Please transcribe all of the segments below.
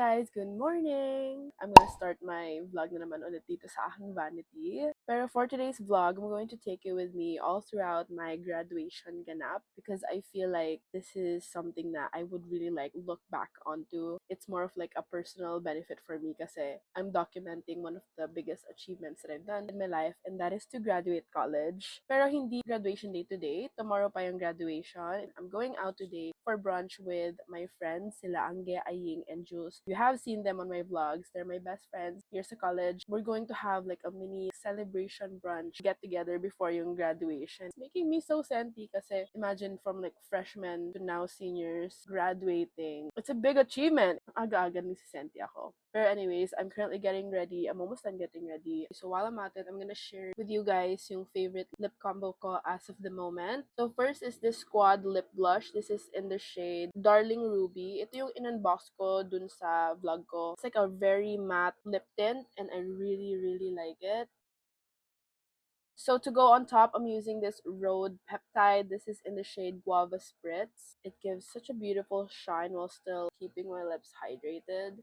guys! Good morning! I'm gonna start my vlog na naman ulit dito sa aking vanity. Pero for today's vlog, I'm going to take you with me all throughout my graduation ganap because I feel like this is something that I would really like look back onto. It's more of like a personal benefit for me kasi I'm documenting one of the biggest achievements that I've done in my life, and that is to graduate college. Pero hindi graduation day today. Tomorrow pa yung graduation. I'm going out today for brunch with my friends, sila Angge, Aying, and Jules. You have seen them on my vlogs. They're my best friends here sa college. We're going to have like a mini celebration brunch get together before yung graduation. It's making me so senti kasi imagine from like freshmen to now seniors graduating. It's a big achievement. Aga-aga ni si senti ako. Pero anyways, I'm currently getting ready. I'm almost done getting ready. So while I'm at it, I'm gonna share with you guys yung favorite lip combo ko as of the moment. So first is this Squad lip blush. This is in the shade Darling Ruby. Ito yung in-unbox ko dun sa vlog ko. It's like a very matte lip tint and I really like it. So to go on top, I'm using this Rhode Peptide. This is in the shade Guava Spritz. It gives such a beautiful shine while still keeping my lips hydrated.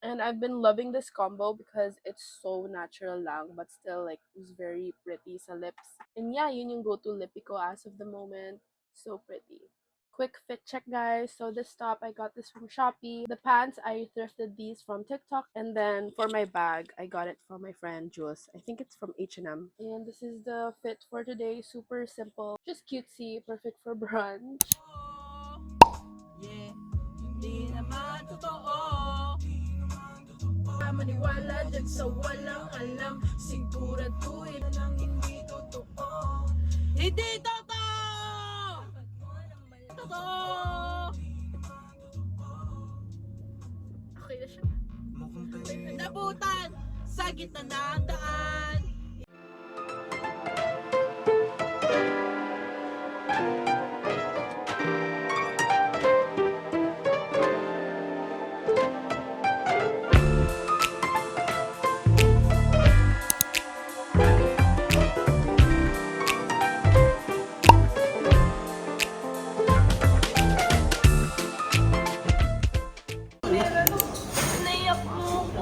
And I've been loving this combo because it's so natural lang but still like it's very pretty sa lips. And yeah, yun yung go-to lippy ko as of the moment. So pretty. Quick fit check, guys. So this top, I got this from Shopee. The pants, I thrifted these from TikTok. And then for my bag, I got it from my friend Jules. I think it's from H&M. And this is the fit for today. Super simple. Just cutesy. Perfect for brunch. Yeah, hindi naman totoo. Maniwala dyan sa walang alam. Siguraduhin lang hindi totoo. Hindi totoo! Totoo! Okay na siya. Nabutan sa gitna ng daan.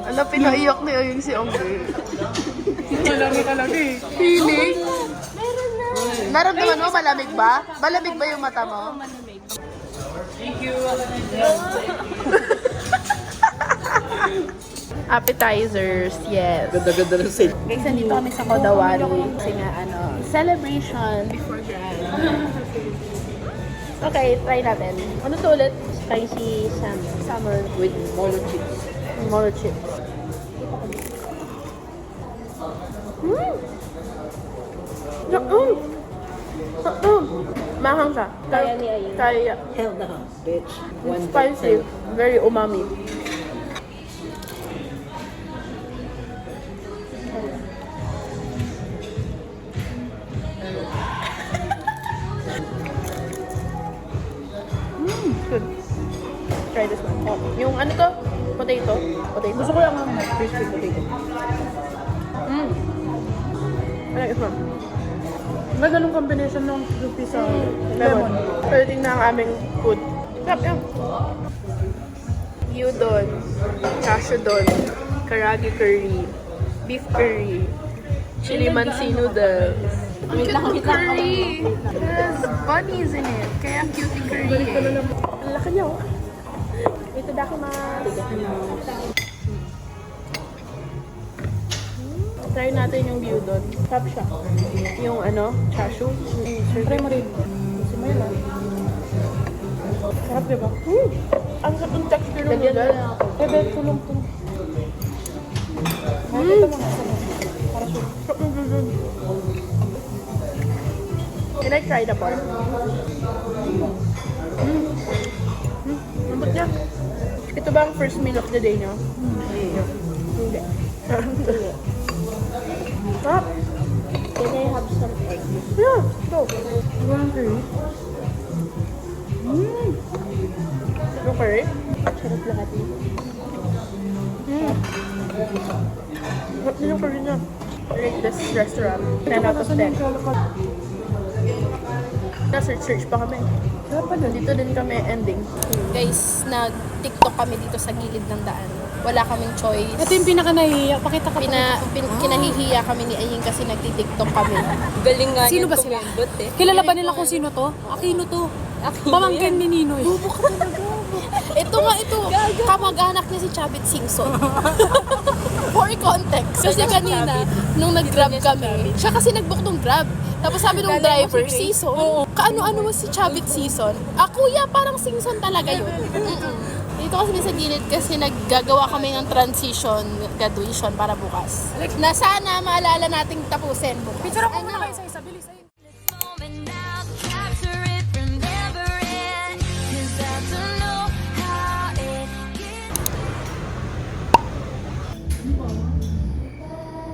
Ano, pinaiyak ni Aying si Angge. Malamig talaga eh. Feeling? Meron na. Naramdaman mo, malamig ba? Malamig ba yung mata mo? Malamig. Thank you. Appetizers, yes. Ganda-ganda ng set. Guys, nandito kami sa Kodawari. Kasi nga, celebration before grad. Okay, try natin. Ano to ulit? Spicy summer With molo chips. Molo chips. Mahang siya. Kaya ni Aying. Kaya. Hell no, bitch. It's spicy. Very umami. Good. Try this one. Oh, yung ano to? Potato. Gusto ko lang ang crispy potato. I like this one. May ganun combination ng crispy sa lemon. Pero tingnan ang aming food. Sarap yan. Gyudon, chashudon, karagi curry, beef curry, chili mansi noodles. Wait lang, wait lang. Curry! There's bunnies in it. Kaya cute yung curry eh. Ang laki niya oh. Ito dakimasu. Try natin yung gyudon. Sarap siya. Yung ano, chashu. Try mo rin. Si Mayla. Sarap diba? Ang sarap ng texture ng Lagyan mo noodles. na ako. Bebe, tulong. Nakita mo. Para siya. Sarap ng gyudon. Can I try the pork? Lambot niya. Ito ba ang first meal of the day niyo? Hindi. Sarap. Can I have some egg? Yeah, ito. Walang curry. Yung curry? Sarap lahat eh. Sarap din yung curry niya. Rate this restaurant. 10 out of 10. Nasa search pa kami. Dito din kami ending. Guys, nag-TikTok kami dito sa gilid ng daan. Wala kaming choice. Ito yung pinaka-nahihiya. Pakita ka Kinahihiya kami ni Aying kasi nagti-TikTok kami. Galing nga Sino ba sila? Kilala ba nila kung sino to? Aquino to. Pamangkin ni Ninoy. Ito, kamag-anak niya si Chavit Singson. For context. Kasi kanina, nung nag-grab kami, siya kasi nag-book ng grab. Tapos sabi nung driver, Season. Kaano-ano mo si Chavit Season? Kuya, parang Singson talaga yun. Dito kasi sa gilid kasi naggagawa kami ng graduation para bukas. Na sana maalala nating tapusin bukas. Picture ako muna kayo sa isa. Bilis. Ayun.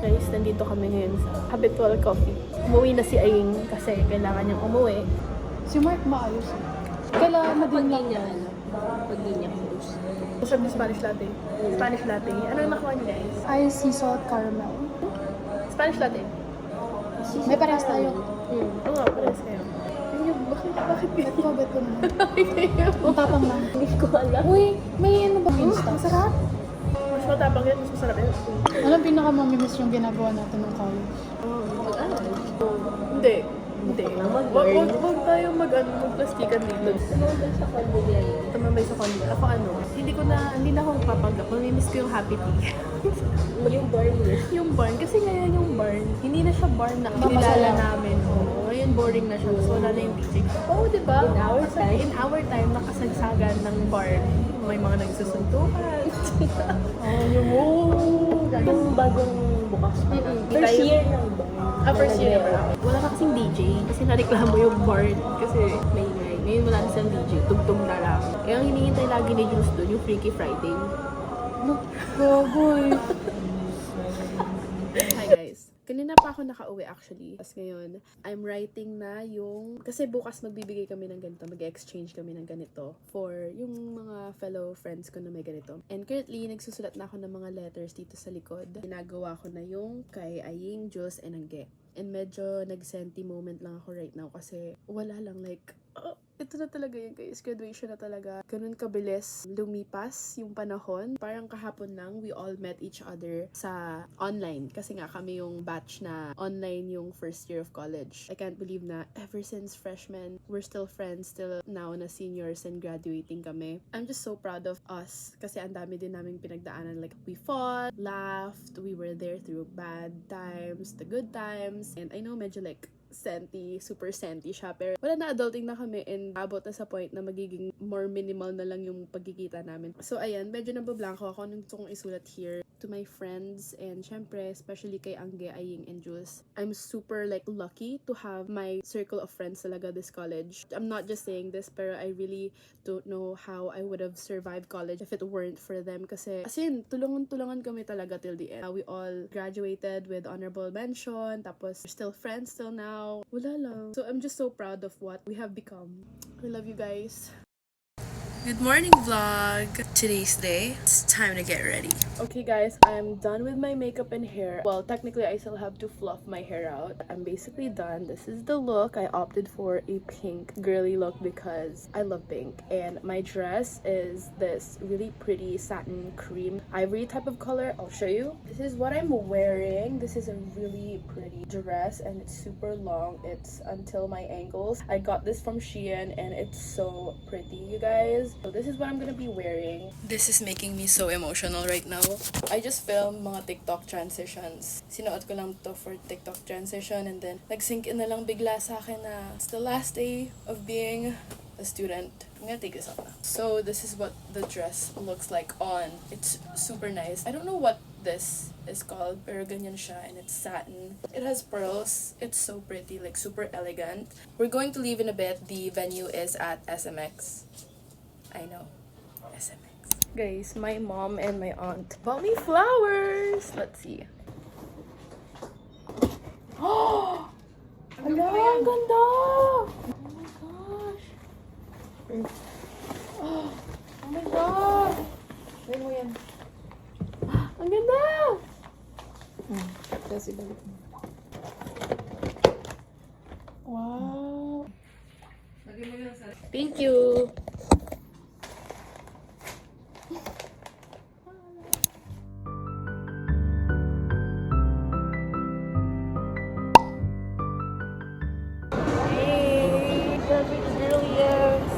Guys, nandito kami ngayon sa Habitual Coffee. Umuwi na si Aying kasi kailangan niyang umuwi. Si Mark maayos. Kailangan na din lang yan. Pag di niya close. Gusto niyo Spanish latte? Spanish latte. Ano yung nakuha niyo guys? Ice sea salt caramel. Spanish latte. May parehas tayo. Oo nga, pares kayo. Bakit Bet ko naman. kayo? Ang tapang lang. Hindi ko alam. Uy, may ano ba Insta? Masarap. Mas matapang yan, mas masarap yan. Alam, pinaka-mamimiss yung ginagawa natin ng college. Hindi. Wag tayo mag-plastikan dito. Tumambay sa condo niya yun. Tumambay sa condo. Ako hindi na ako papanggap. Mamimiss ko yung happy tea. Yung bar niya. Yung barn. Kasi ngayon yung barn, hindi na siya barn na Mapasaya. kilala namin. Oo. Ngayon boring na siya. So wala na yung DJ. Oo, diba? In our Kasi time. in our time, nakasagsagan ng barn. May mga nagsusuntukan. Yung bagong bukas pa. First year ng bar. First year na. Wala na kasing DJ. Kasi nareklamo yung barn. Kasi may ingay. Ngayon wala na siyang DJ. Tugtog na lang. Kaya ang hinihintay lagi ni Jules doon, yung Freaky Friday. Gogoy. Hi guys. Kanina pa ako nakauwi actually. Tapos ngayon, I'm writing na yung... Kasi bukas magbibigay kami ng ganito. Mag-exchange kami ng ganito for yung mga fellow friends ko na may ganito. And currently, nagsusulat na ako ng mga letters dito sa likod. Ginagawa ko na yung kay Aying, Jules, and Angge. And medyo nag-senti moment lang ako right now kasi wala lang like... ito na talaga yun guys, graduation na talaga. Ganun kabilis lumipas yung panahon. Parang kahapon lang, we all met each other sa online. Kasi nga kami yung batch na online yung first year of college. I can't believe na ever since freshman, we're still friends, still now na seniors and graduating kami. I'm just so proud of us kasi ang dami din naming pinagdaanan. Like, we fought, laughed, we were there through bad times, the good times. And I know medyo like super senti siya. Pero wala na, adulting na kami and abot na sa point na magiging more minimal na lang yung pagkikita namin. So ayan, medyo nabablanko ako nung gusto kong isulat here. To my friends and syempre, especially kay Angge, Aying, and Jules. I'm super like lucky to have my circle of friends talaga this college. I'm not just saying this, pero I really don't know how I would have survived college if it weren't for them. Kasi as in, tulungan kami talaga till the end. We all graduated with honorable mention, tapos we're still friends till now. Wala lang. So I'm just so proud of what we have become. I love you guys. Good morning, vlog. Today's day. It's time to get ready. Okay guys, I'm done with my makeup and hair. Well, technically I still have to fluff my hair out. I'm basically done. This is the look. I opted for a pink girly look because I love pink. And my dress is this really pretty satin cream ivory type of color. I'll show you. This is what I'm wearing. This is a really pretty dress and it's super long. It's until my ankles. I got this from Shein and it's so pretty, you guys. So this is what I'm gonna be wearing. This is making me so emotional right now. I just filmed mga TikTok transitions. Sinuot ko lang to for TikTok transition and then nag-sync in na lang bigla sa akin na it's the last day of being a student. I'm gonna take this off now. So this is what the dress looks like on. It's super nice. I don't know what this is called, pero ganyan siya and it's satin. It has pearls. It's so pretty, like super elegant. We're going to leave in a bit. The venue is at SMX. I know. SMX. Guys, my mom and my aunt bought me flowers. Let's see. Oh! Ala, ang ganda! Oh my gosh! Oh my god! Wait mo yan. Ang ganda! Kasi balik mo. Wow! Thank you. Hey! Graduate girlies!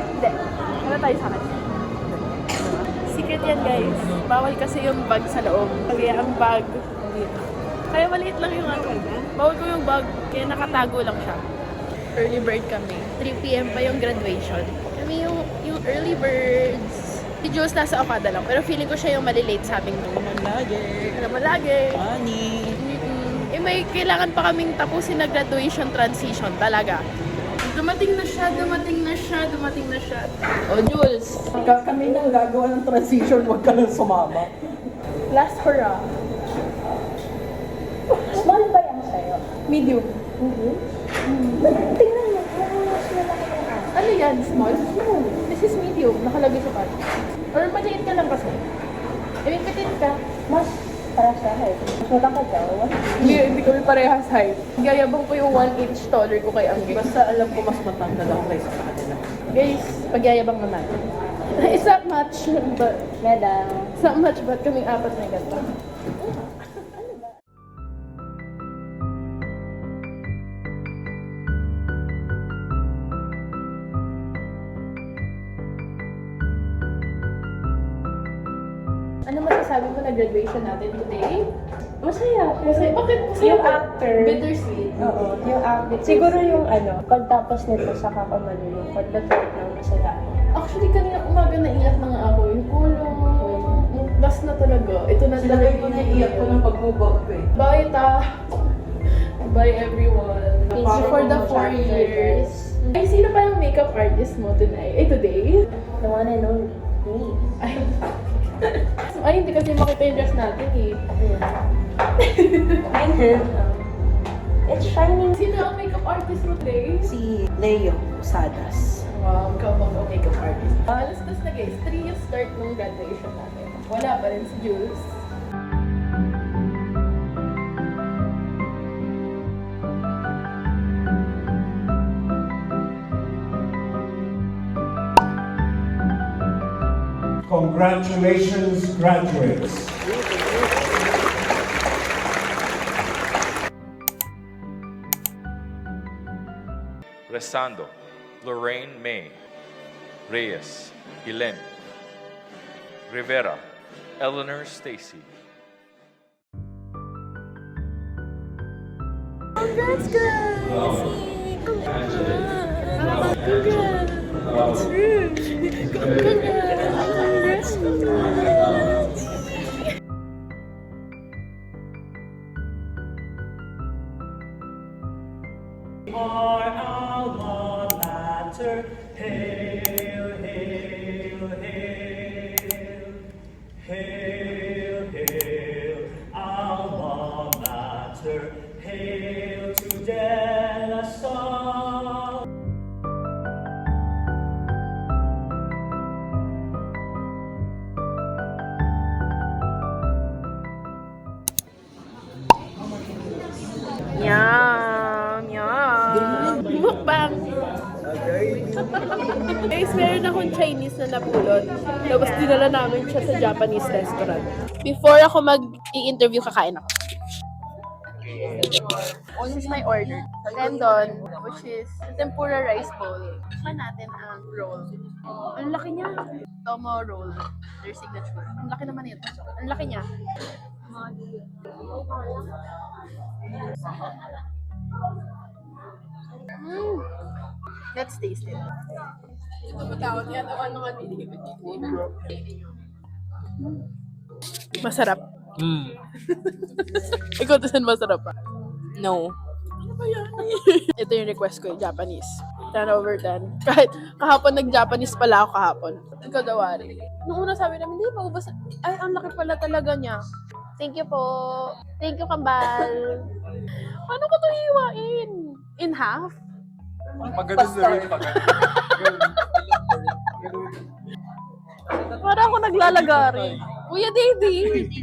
Hindi. Ano tayo sa akin? Secret yan, guys. Bawal kasi yung bag sa loob. Kaya ang bag dito. Kaya maliit lang yung ano. Bawal ko yung bag. Kaya nakatago lang siya. Early bird kami. 3 p.m. pa yung graduation. Kami yung early birds. Si Jules nasa Okada lang. Pero feeling ko siya yung malilate sa aming naman lagi. Naman lagi. Honey. May kailangan pa kaming tapusin na graduation transition talaga. Dumating na siya. Oh, Jules. Kami nang gagawa ng transition, huwag ka nang sumama. Last hurrah. Small ba yan sa'yo? Medium. Tingnan mo, mas malaki yung aso. Ano yan? Small? This is medium. Nakalagay sa card. Or maliit ka lang kasi. Petit ka. Mas para sa height. Mas matangkad ka, Hindi kami parehas height. Gayabang ko yung 1 inch taller ko kay Angge. Basta alam ko mas matangkad ako kaysa sa kanila. Guys, pagyayabang naman. It's not much, but Medal. it's not much, but kaming apat na gata. Ano masasabi mo na graduation natin today? Masaya. Kasi, bakit? Yung actor. Bittersweet. Oo, yung actor. Siguro yung ano, pagtapos nito sa kapamalulungkot, nag-felt ng masaya. Actually, kanina umaga naiyak na nga ako. Yung kulong. Last na talaga. Ito na talaga yung naiyak ko ng pag-move eh. Bye, ta! Bye, everyone. Thank you For the for 4 the years. Ay, sino pa yung makeup artist mo tonight? Today? The one and only. Me. Ay. Ay, hindi kasi makita yung dress natin eh. It's shining. Sino ang makeup artist mo today? Si Leo Sadas. Wow, ikaw bang ang makeup artist? Alas na guys, 3 yung start ng graduation natin. Wala pa rin si Jules. Congratulations, graduates. Resando, Lorraine May, Reyes, Ilen, Rivera, Eleanor Stacy. Congrats, guys! Our alma mater, hail, hail, hail, hail, hail, alma mater, hail to De La Salle. Yum! Yum! Mukbang! Guys, meron akong Chinese na napulot. Tapos dinala namin siya sa Japanese restaurant. Before ako mag-i-interview, kakain ako. This is my order. Tendon, which is tempura rice bowl. Tikman natin ang roll. Ang laki niya. Tomo roll. Their signature. Ang laki naman ito. Ang laki niya. Let's taste it. Masarap. Ikaw tasan masarap pa. No. Ito yung request ko, yung Japanese. 10 over 10. Kahit kahapon nag-Japanese pala ako kahapon. Ikaw daw, Ari. Nung una sabi namin, hindi, maubos. Ay, ang laki pala talaga niya. Thank you po. Thank you, Kambal. Paano ko ito hiwain? In half? Maganda sa rin Para ako naglalagari. Kuya Davey.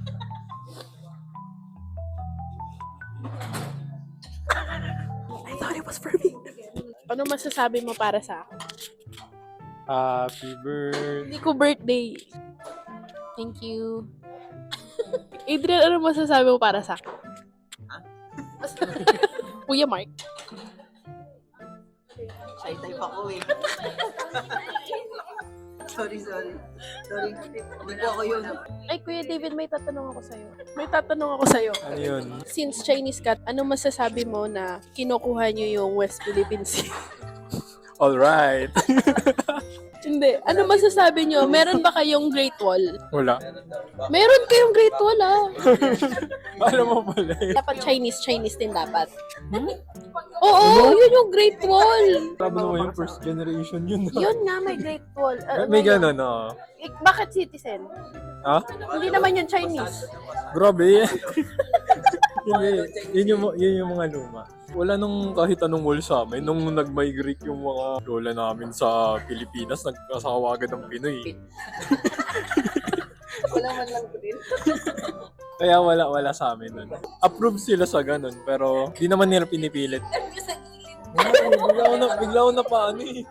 I thought it was for me. Ano masasabi mo para sa akin? Happy birthday. Hindi ko birthday. Thank you. Adrian, ano masasabi mo para sa akin? Kuya Mark. Shy type ako eh. Sorry. Hindi ko ako yun. Ay, Kuya David, may tatanong ako sa'yo. Ano yun? Since Chinese ka, ano masasabi mo na kinukuha niyo yung West Philippine Sea? Alright. Hindi. Ano masasabi niyo? Meron ba kayong Great Wall? Wala. Meron kayong Great Wall, ah. Alam mo pala eh. Dapat Chinese din dapat. Oo, yun yung Great Wall. Sabi mo yung first generation yun. Yun nga, may Great Wall. May ganun, oh. Bakit citizen? Ha? Hindi naman yun Chinese. Grabe. Hindi. Yun yung mga luma. Wala nung kahit anong wall sa amin. Nung nag-migrate yung mga lola namin sa Pilipinas, nagkasawa agad ng Pinoy. Wala man lang ko din. Kaya wala sa amin nun. Approve sila sa ganun, pero di naman nila pinipilit. Bigla ako na paano eh.